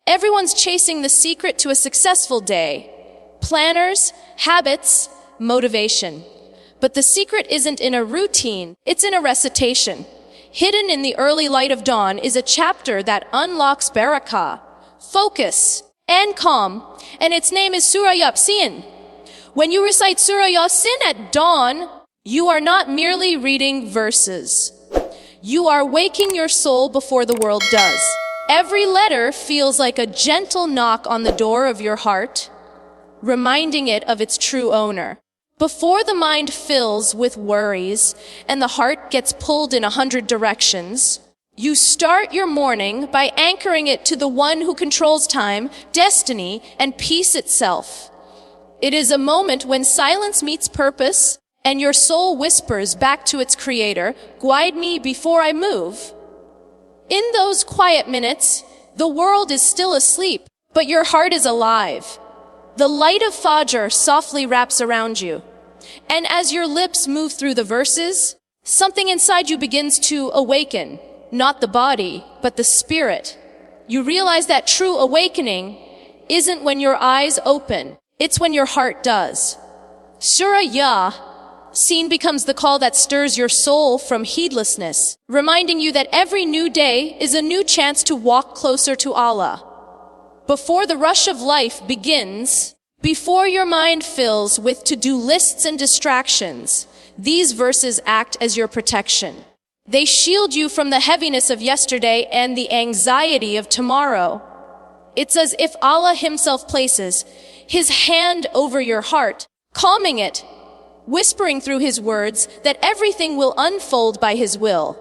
Everyone's chasing the secret to a successful day. Planners, habits, motivation. But the secret isn't in a routine, it's in a recitation. Hidden in the early light of dawn is a chapter that unlocks barakah, focus, and calm, and its name is Surah Yasin. When you recite Surah Yasin at dawn, you are not merely reading verses. You are waking your soul before the world does. Every letter feels like a gentle knock on the door of your heart, reminding it of its true owner. Before the mind fills with worries and the heart gets pulled in 100 directions, you start your morning by anchoring it to the one who controls time, destiny, and peace itself. It is a moment when silence meets purpose and your soul whispers back to its creator, "Guide me before I move." In those quiet minutes, the world is still asleep, but your heart is alive. The light of Fajr softly wraps around you. And as your lips move through the verses, something inside you begins to awaken, not the body, but the spirit. You realize that true awakening isn't when your eyes open, it's when your heart does. Surah Yasin becomes the call that stirs your soul from heedlessness, reminding you that every new day is a new chance to walk closer to Allah. Before the rush of life begins, before your mind fills with to-do lists and distractions, these verses act as your protection. They shield you from the heaviness of yesterday and the anxiety of tomorrow. It's as if Allah Himself places His hand over your heart, calming it, whispering through His words that everything will unfold by His will,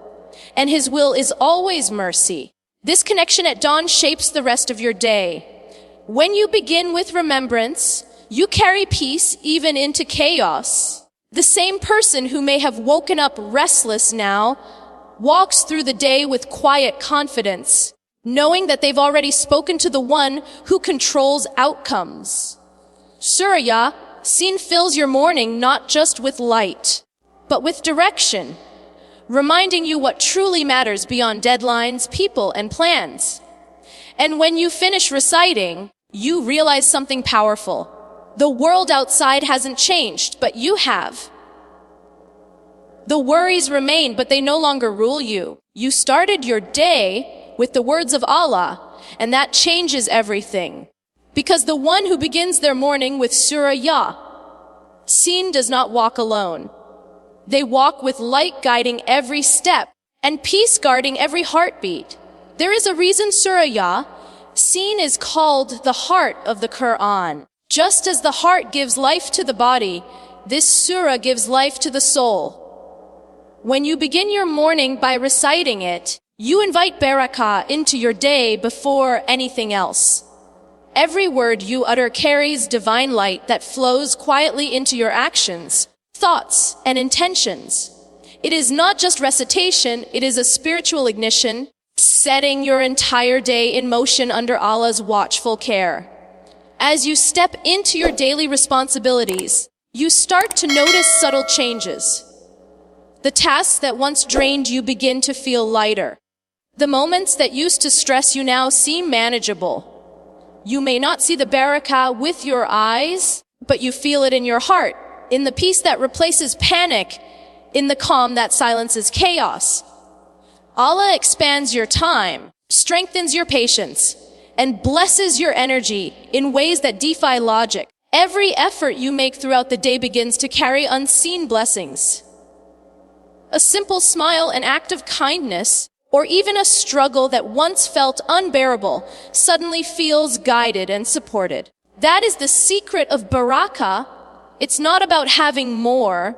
and His will is always mercy. This connection at dawn shapes the rest of your day. When you begin with remembrance, you carry peace even into chaos. The same person who may have woken up restless now walks through the day with quiet confidence, knowing that they've already spoken to the one who controls outcomes. Surah Yasin fills your morning not just with light, but with direction, reminding you what truly matters beyond deadlines, people, and plans. And when you finish reciting, you realize something powerful. The world outside hasn't changed, but you have. The worries remain, but they no longer rule you. You started your day with the words of Allah, and that changes everything. Because the one who begins their morning with Surah Yasin does not walk alone. They walk with light guiding every step and peace guarding every heartbeat. There is a reason Surah Yasin is called the heart of the Qur'an. Just as the heart gives life to the body, this surah gives life to the soul. When you begin your morning by reciting it, you invite barakah into your day before anything else. Every word you utter carries divine light that flows quietly into your actions, thoughts, and intentions. It is not just recitation, it is a spiritual ignition, setting your entire day in motion under Allah's watchful care. As you step into your daily responsibilities, you start to notice subtle changes. The tasks that once drained you begin to feel lighter. The moments that used to stress you now seem manageable. You may not see the barakah with your eyes, but you feel it in your heart, in the peace that replaces panic, in the calm that silences chaos. Allah expands your time, strengthens your patience, and blesses your energy in ways that defy logic. Every effort you make throughout the day begins to carry unseen blessings. A simple smile, an act of kindness, or even a struggle that once felt unbearable suddenly feels guided and supported. That is the secret of barakah. It's not about having more,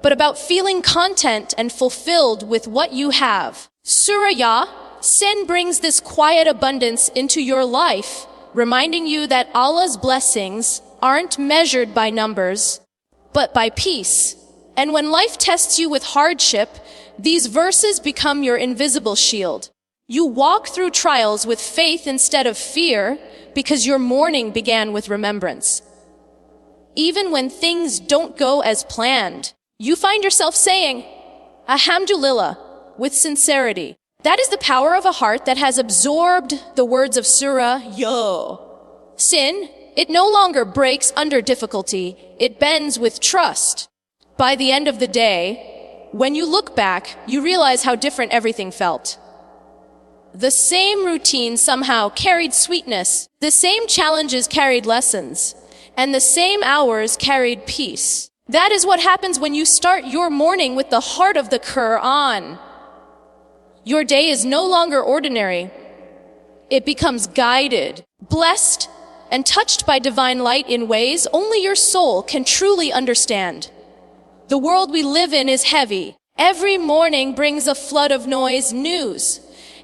but about feeling content and fulfilled with what you have. Surah Yasin brings this quiet abundance into your life, reminding you that Allah's blessings aren't measured by numbers, but by peace. And when life tests you with hardship, these verses become your invisible shield. You walk through trials with faith instead of fear because your morning began with remembrance. Even when things don't go as planned, you find yourself saying, Alhamdulillah, with sincerity. That is the power of a heart that has absorbed the words of Surah. Sin, it no longer breaks under difficulty, it bends with trust. By the end of the day, when you look back, you realize how different everything felt. The same routine somehow carried sweetness, the same challenges carried lessons, and the same hours carried peace. That is what happens when you start your morning with the heart of the Qur'an. Your day is no longer ordinary. It becomes guided, blessed, and touched by divine light in ways only your soul can truly understand. The world we live in is heavy. Every morning brings a flood of noise, news,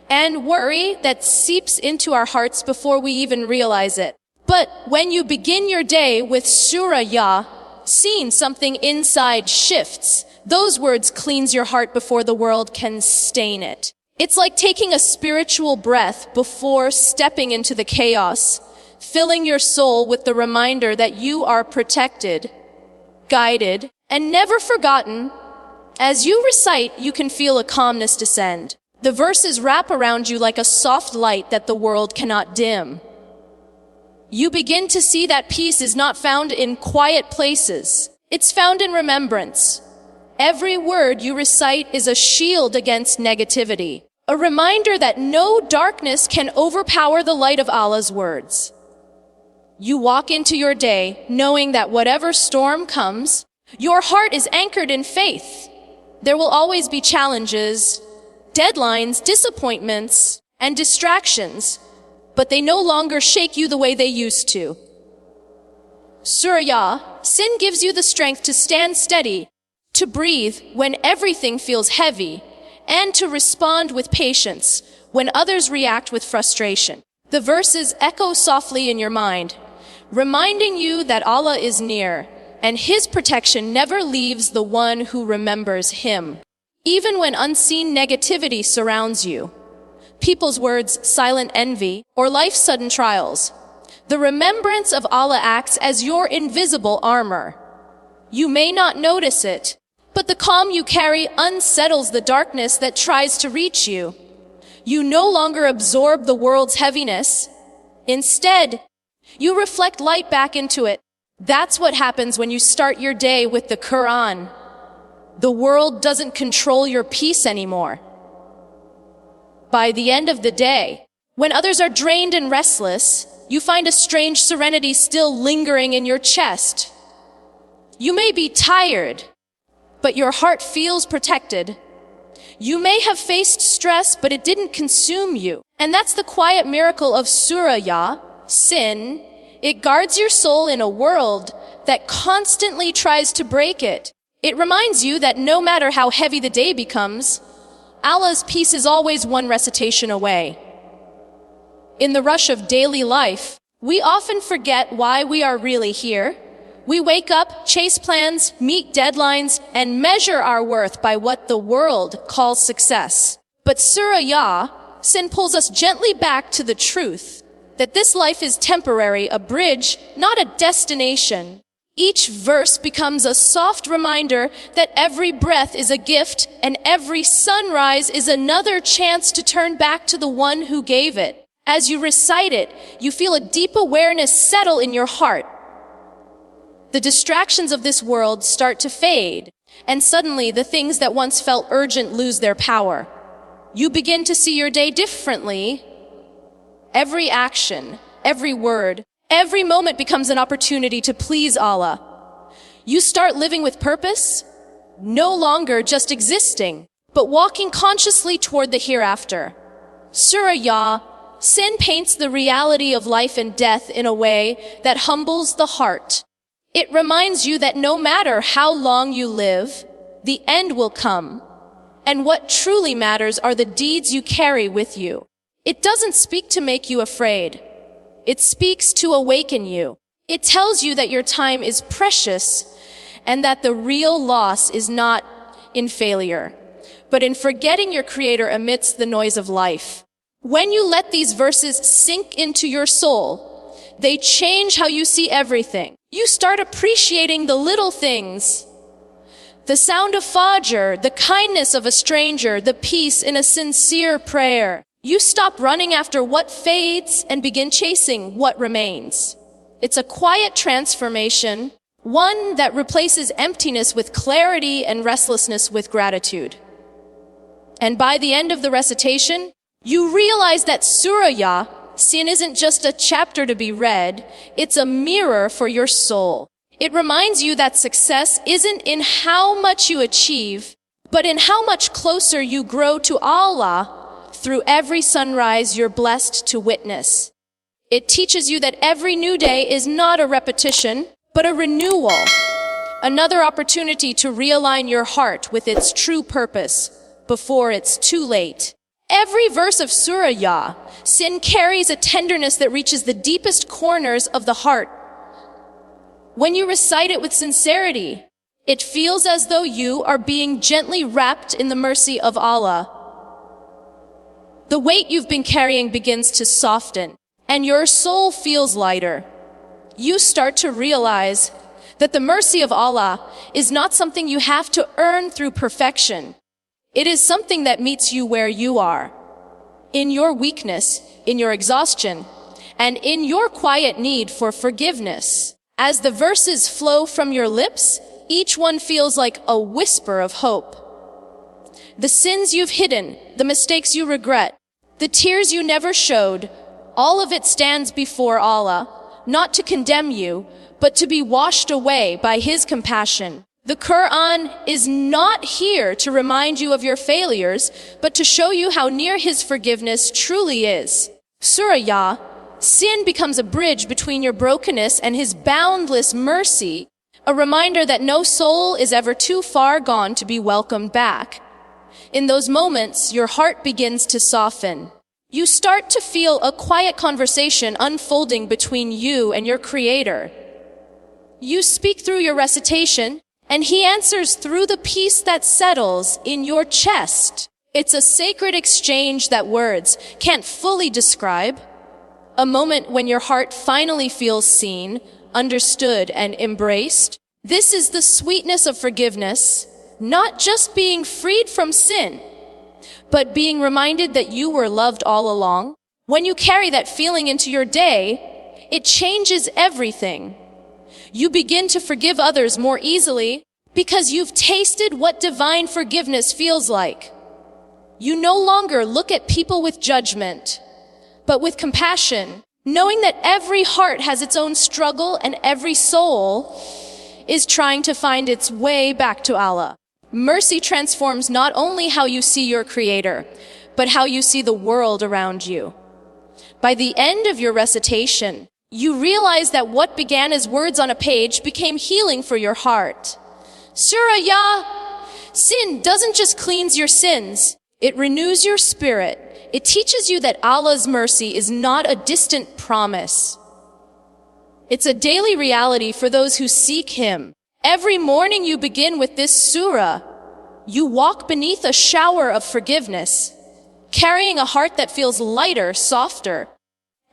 and worry that seeps into our hearts before we even realize it. But when you begin your day with Surah, seeing something inside shifts. Those words cleanse your heart before the world can stain it. It's like taking a spiritual breath before stepping into the chaos, filling your soul with the reminder that you are protected, guided, and never forgotten. As you recite, you can feel a calmness descend. The verses wrap around you like a soft light that the world cannot dim. You begin to see that peace is not found in quiet places. It's found in remembrance. Every word you recite is a shield against negativity, a reminder that no darkness can overpower the light of Allah's words. You walk into your day knowing that whatever storm comes, your heart is anchored in faith. There will always be challenges, deadlines, disappointments, and distractions, but they no longer shake you the way they used to. Surah, sin gives you the strength to stand steady, to breathe when everything feels heavy, and to respond with patience when others react with frustration. The verses echo softly in your mind, reminding you that Allah is near, and His protection never leaves the one who remembers Him. Even when unseen negativity surrounds you, people's words, silent envy, or life's sudden trials, the remembrance of Allah acts as your invisible armor. You may not notice it, but the calm you carry unsettles the darkness that tries to reach you. You no longer absorb the world's heaviness. Instead, you reflect light back into it. That's what happens when you start your day with the Qur'an. The world doesn't control your peace anymore. By the end of the day, when others are drained and restless, you find a strange serenity still lingering in your chest. You may be tired, but your heart feels protected. You may have faced stress, but it didn't consume you. And that's the quiet miracle of Surah, sin. It guards your soul in a world that constantly tries to break it. It reminds you that no matter how heavy the day becomes, Allah's peace is always one recitation away. In the rush of daily life, we often forget why we are really here. We wake up, chase plans, meet deadlines, and measure our worth by what the world calls success. But Surah, sin pulls us gently back to the truth that this life is temporary, a bridge, not a destination. Each verse becomes a soft reminder that every breath is a gift and every sunrise is another chance to turn back to the one who gave it. As you recite it, you feel a deep awareness settle in your heart. The distractions of this world start to fade, and suddenly the things that once felt urgent lose their power. You begin to see your day differently. Every action, every word, every moment becomes an opportunity to please Allah. You start living with purpose, no longer just existing, but walking consciously toward the hereafter. Surah, sin paints the reality of life and death in a way that humbles the heart. It reminds you that no matter how long you live, the end will come. And what truly matters are the deeds you carry with you. It doesn't speak to make you afraid. It speaks to awaken you. It tells you that your time is precious and that the real loss is not in failure, but in forgetting your Creator amidst the noise of life. When you let these verses sink into your soul, they change how you see everything. You start appreciating the little things, The sound of Fajr, the kindness of a stranger, the peace in a sincere prayer. You stop running after what fades and begin chasing what remains. It's a quiet transformation, one that replaces emptiness with clarity and restlessness with gratitude. And by the end of the recitation, you realize that Surah, sin isn't just a chapter to be read, it's a mirror for your soul. It reminds you that success isn't in how much you achieve, but in how much closer you grow to Allah through every sunrise you're blessed to witness. It teaches you that every new day is not a repetition, but a renewal, another opportunity to realign your heart with its true purpose before it's too late. Every verse of Surah, sin carries a tenderness that reaches the deepest corners of the heart. When you recite it with sincerity, it feels as though you are being gently wrapped in the mercy of Allah. The weight you've been carrying begins to soften, and your soul feels lighter. You start to realize that the mercy of Allah is not something you have to earn through perfection. It is something that meets you where you are, in your weakness, in your exhaustion, and in your quiet need for forgiveness. As the verses flow from your lips, each one feels like a whisper of hope. The sins you've hidden, the mistakes you regret, the tears you never showed, all of it stands before Allah, not to condemn you, but to be washed away by His compassion. The Qur'an is not here to remind you of your failures, but to show you how near His forgiveness truly is. Surah, sin becomes a bridge between your brokenness and His boundless mercy, a reminder that no soul is ever too far gone to be welcomed back. In those moments, your heart begins to soften. You start to feel a quiet conversation unfolding between you and your Creator. You speak through your recitation, and He answers through the peace that settles in your chest. It's a sacred exchange that words can't fully describe. A moment when your heart finally feels seen, understood, and embraced. This is the sweetness of forgiveness, not just being freed from sin, but being reminded that you were loved all along. When you carry that feeling into your day, it changes everything. You begin to forgive others more easily because you've tasted what divine forgiveness feels like. You no longer look at people with judgment, but with compassion, knowing that every heart has its own struggle and every soul is trying to find its way back to Allah. Mercy transforms not only how you see your Creator, but how you see the world around you. By the end of your recitation, you realize that what began as words on a page became healing for your heart. Surah, sin doesn't just cleanse your sins, it renews your spirit. It teaches you that Allah's mercy is not a distant promise. It's a daily reality for those who seek Him. Every morning you begin with this surah. You walk beneath a shower of forgiveness, carrying a heart that feels lighter, softer,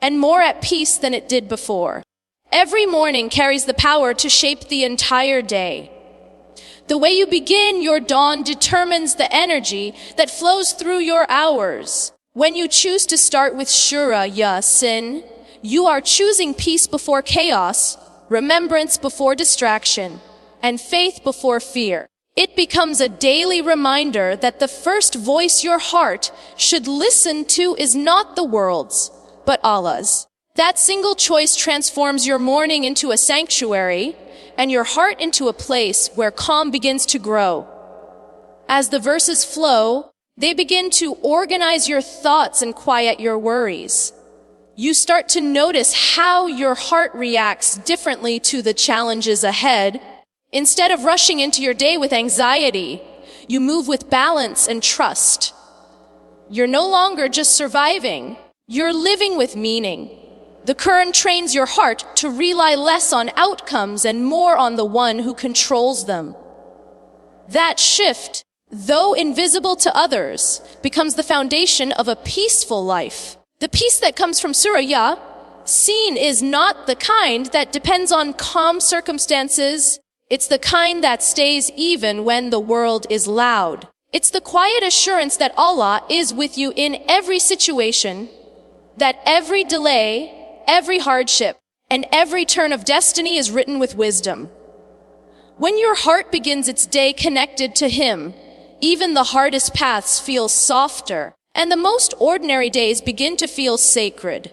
and more at peace than it did before. Every morning carries the power to shape the entire day. The way you begin your dawn determines the energy that flows through your hours. When you choose to start with Surah, sin, you are choosing peace before chaos, remembrance before distraction, and faith before fear. It becomes a daily reminder that the first voice your heart should listen to is not the world's, but Allah's. That single choice transforms your morning into a sanctuary and your heart into a place where calm begins to grow. As the verses flow, they begin to organize your thoughts and quiet your worries. You start to notice how your heart reacts differently to the challenges ahead. Instead of rushing into your day with anxiety, you move with balance and trust. You're no longer just surviving, you're living with meaning. The Qur'an trains your heart to rely less on outcomes and more on the one who controls them. That shift, though invisible to others, becomes the foundation of a peaceful life. The peace that comes from Surah, seen is not the kind that depends on calm circumstances. It's the kind that stays even when the world is loud. It's the quiet assurance that Allah is with you in every situation, that every delay, every hardship, and every turn of destiny is written with wisdom. When your heart begins its day connected to Him, even the hardest paths feel softer, and the most ordinary days begin to feel sacred.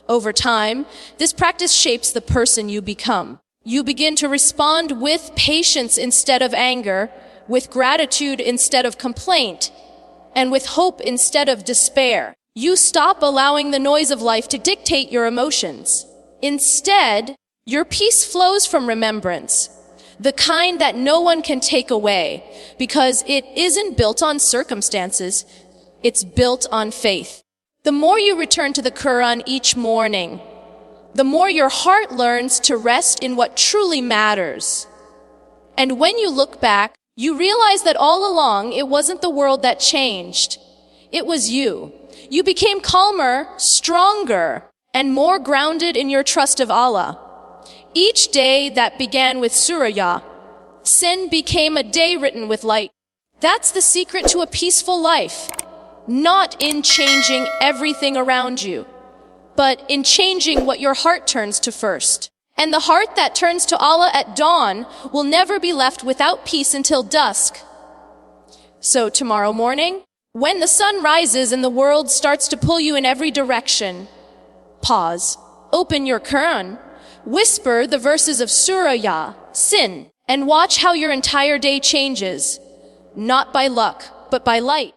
Over time, this practice shapes the person you become. You begin to respond with patience instead of anger, with gratitude instead of complaint, and with hope instead of despair. You stop allowing the noise of life to dictate your emotions. Instead, your peace flows from remembrance, the kind that no one can take away, because it isn't built on circumstances, it's built on faith. The more you return to the Quran each morning, the more your heart learns to rest in what truly matters. And when you look back, you realize that all along it wasn't the world that changed. It was you. You became calmer, stronger, and more grounded in your trust of Allah. Each day that began with Surah, sin became a day written with light. That's the secret to a peaceful life. Not in changing everything around you, but in changing what your heart turns to first. And the heart that turns to Allah at dawn will never be left without peace until dusk. So tomorrow morning, when the sun rises and the world starts to pull you in every direction, pause, open your Quran, whisper the verses of Surah, sin, and watch how your entire day changes, not by luck, but by light.